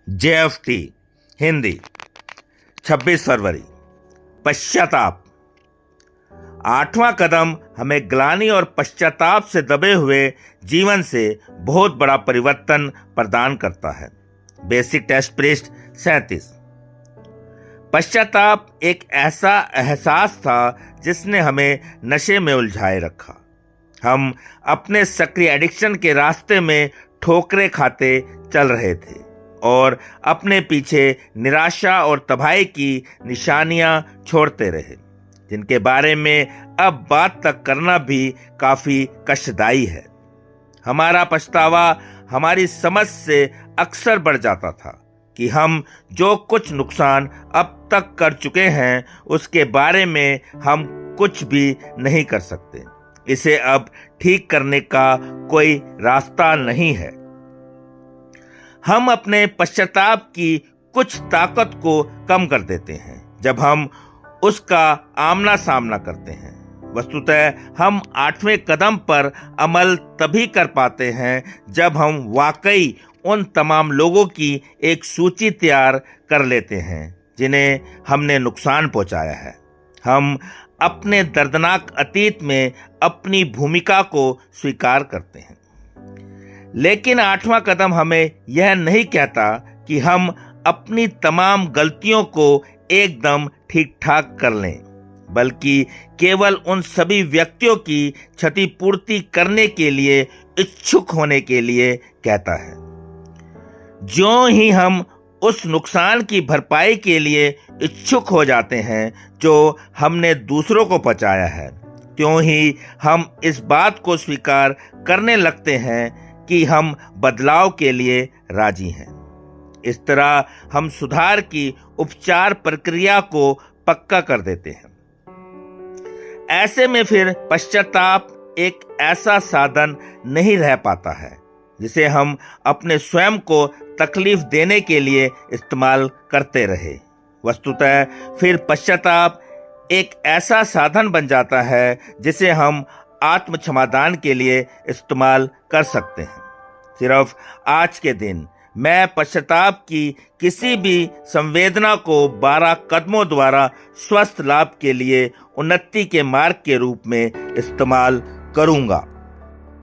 JFT Hindi 26 फरवरी। पश्चाताप। आठवां कदम हमें ग्लानि और पश्चाताप से दबे हुए जीवन से बहुत बड़ा परिवर्तन प्रदान करता है। बेसिक टेस्ट पृष्ठ 37। पश्चाताप एक ऐसा एहसास था जिसने हमें नशे में उलझाए रखा। हम अपने सक्रिय एडिक्शन के रास्ते में ठोकरें खाते चल रहे थे और अपने पीछे निराशा और तबाही की निशानियां छोड़ते रहे, जिनके बारे में अब बात तक करना भी काफी कष्टदायी है। हमारा पछतावा हमारी समझ से अक्सर बढ़ जाता था कि हम जो कुछ नुकसान अब तक कर चुके हैं उसके बारे में हम कुछ भी नहीं कर सकते। इसे अब ठीक करने का कोई रास्ता नहीं है। हम अपने पश्चाताप की कुछ ताकत को कम कर देते हैं जब हम उसका आमना सामना करते हैं। वस्तुतः हम आठवें कदम पर अमल तभी कर पाते हैं जब हम वाकई उन तमाम लोगों की एक सूची तैयार कर लेते हैं जिन्हें हमने नुकसान पहुंचाया है। हम अपने दर्दनाक अतीत में अपनी भूमिका को स्वीकार करते हैं, लेकिन आठवां कदम हमें यह नहीं कहता कि हम अपनी तमाम गलतियों को एकदम ठीक ठाक कर लें, बल्कि केवल उन सभी व्यक्तियों की क्षतिपूर्ति करने के लिए इच्छुक होने के लिए कहता है। ज्यों ही हम उस नुकसान की भरपाई के लिए इच्छुक हो जाते हैं जो हमने दूसरों को पहुंचाया है, त्यों ही हम इस बात को स्वीकार करने लगते हैं कि हम बदलाव के लिए राजी हैं। इस तरह हम सुधार की उपचार प्रक्रिया को पक्का कर देते हैं। ऐसे में फिर पश्चाताप एक ऐसा साधन नहीं रह पाता है जिसे हम अपने स्वयं को तकलीफ देने के लिए इस्तेमाल करते रहे। वस्तुतः फिर पश्चाताप एक ऐसा साधन बन जाता है जिसे हम आत्म क्षमादान के लिए इस्तेमाल कर सकते हैं। सिर्फ आज के दिन मैं पश्चाताप की किसी भी संवेदना को 12 कदमों द्वारा स्वस्थ लाभ के लिए उन्नति के मार्ग के रूप में इस्तेमाल करूंगा।